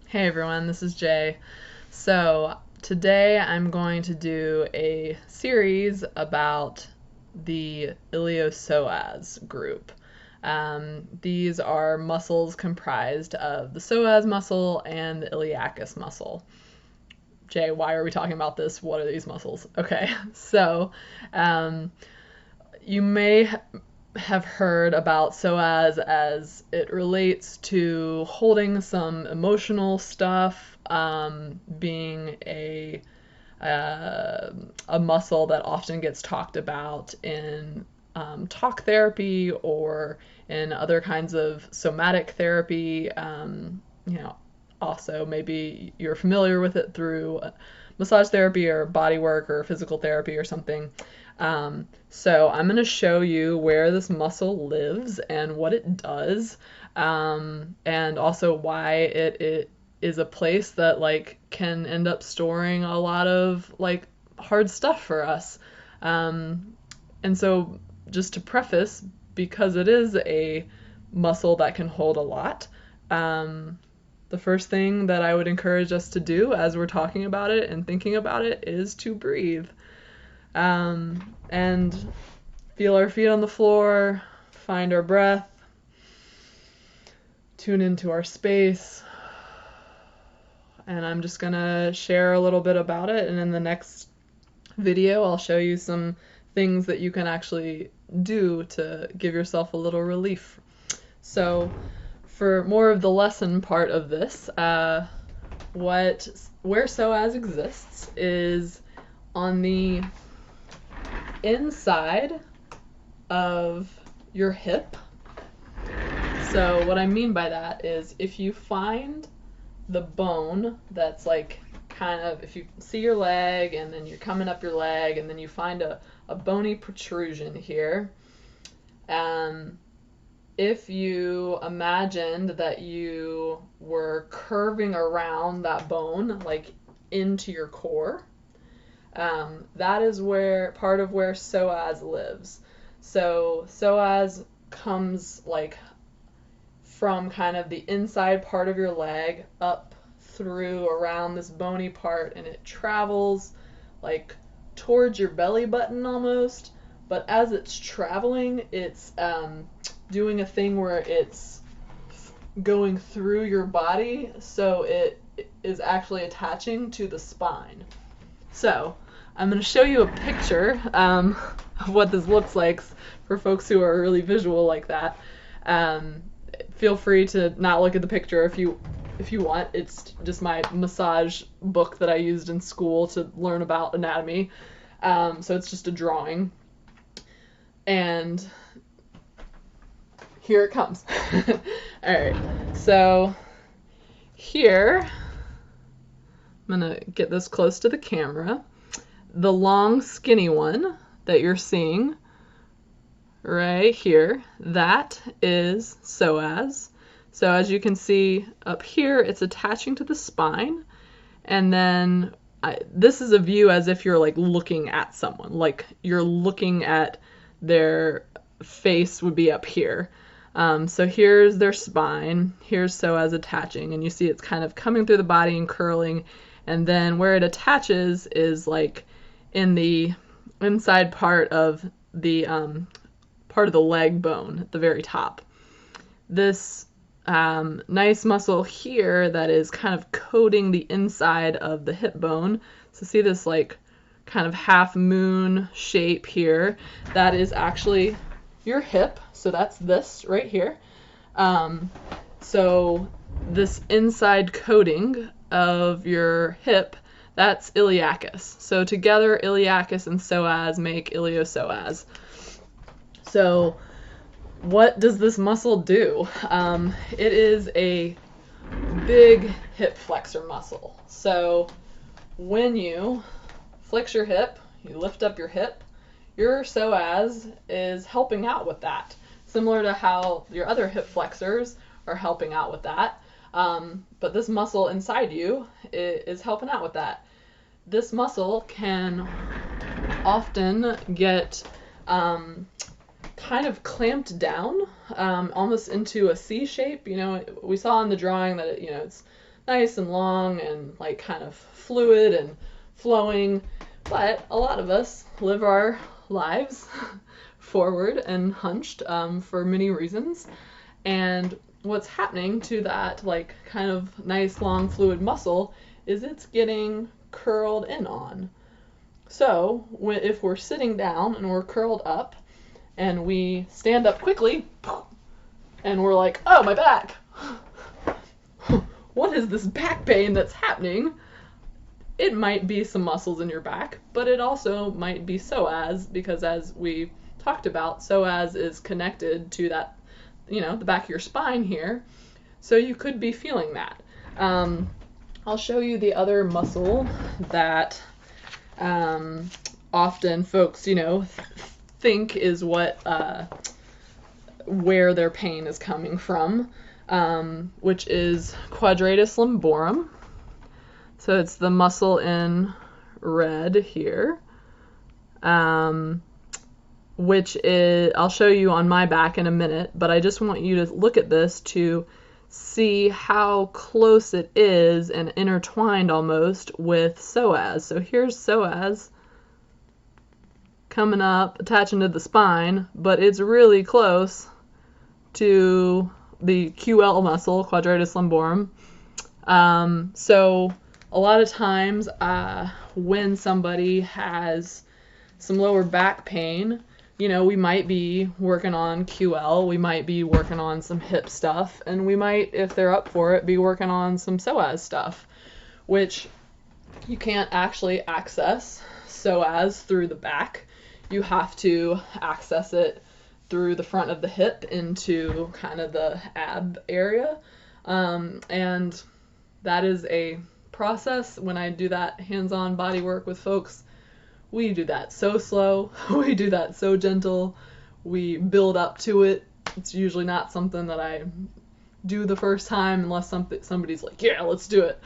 Hey everyone, this is Jay. So, today I'm going to do a series about the iliopsoas group. These are muscles comprised of the psoas muscle and the iliacus muscle. Jay, why are we talking about this? What are these muscles? Okay, so um, you may have heard about psoas as it relates to holding some emotional stuff, being a muscle that often gets talked about in talk therapy or in other kinds of somatic therapy. Also maybe you're familiar with it through massage therapy or body work or physical therapy or something. So I'm going to show you where this muscle lives and what it does, and also why it is a place that can end up storing a lot of hard stuff for us. And so just to preface, because it is a muscle that can hold a lot, the first thing that I would encourage us to do as we're talking about it and thinking about it is to breathe. And feel our feet on the floor, find our breath, tune into our space. And I'm just gonna share a little bit about it, and in the next video I'll show you some things that you can actually do to give yourself a little relief. So for more of the lesson part of this, where psoas exists is on the inside of your hip. So what I mean by that is if you find the bone that's if you see your leg and then you're coming up your leg and then you find a bony protrusion here, if you imagined that you were curving around that bone into your core, that is part of where psoas lives. So psoas comes from kind of the inside part of your leg up through around this bony part, and it travels towards your belly button almost, but as it's traveling, it's doing a thing where it's going through your body, so it is actually attaching to the spine. So I'm going to show you a picture of what this looks like for folks who are really visual like that. Feel free to not look at the picture if you want. It's just my massage book that I used in school to learn about anatomy. So it's just a drawing. And here it comes. Alright, so here, I'm going to get this close to the camera. The long skinny one that you're seeing right here, that is psoas. So as you can see up here, it's attaching to the spine, and then this is a view as if you're looking at someone, you're looking at their face would be up here. So here's their spine, here's psoas attaching, and you see it's kind of coming through the body and curling, and then where it attaches is in the inside part of the leg bone at the very top. This nice muscle here that is kind of coating the inside of the hip bone. So see this kind of half moon shape here, that is actually your hip. So that's this right here. So this inside coating of your hip, that's iliacus. So together iliacus and psoas make iliopsoas. So what does this muscle do? It is a big hip flexor muscle. So when you flex your hip, you lift up your hip, your psoas is helping out with that, similar to how your other hip flexors are helping out with that. But this muscle inside you is helping out with that. This muscle can often get kind of clamped down, almost into a C shape. We saw in the drawing that it's nice and long and like kind of fluid and flowing. But a lot of us live our lives forward and hunched for many reasons. And what's happening to that like kind of nice long fluid muscle is it's getting curled in on. So if we're sitting down and we're curled up and we stand up quickly and we're like, oh, my back. What is this back pain that's happening? It might be some muscles in your back, but it also might be psoas, because as we talked about, psoas is connected to that, the back of your spine here. So you could be feeling that. I'll show you the other muscle that often folks, think is where their pain is coming from, which is Quadratus lumborum. So it's the muscle in red here, which is, I'll show you on my back in a minute, but I just want you to look at this to see how close it is and intertwined almost with psoas. So here's psoas coming up, attaching to the spine, but it's really close to the QL muscle, Quadratus lumborum. So a lot of times when somebody has some lower back pain, we might be working on QL, we might be working on some hip stuff, and we might, if they're up for it, be working on some psoas stuff, which you can't actually access psoas through the back. You have to access it through the front of the hip into kind of the ab area, and that is a process. When I do that hands-on body work with folks, we do that so slow, we do that so gentle, we build up to it. It's usually not something that I do the first time unless somebody's like, yeah, let's do it.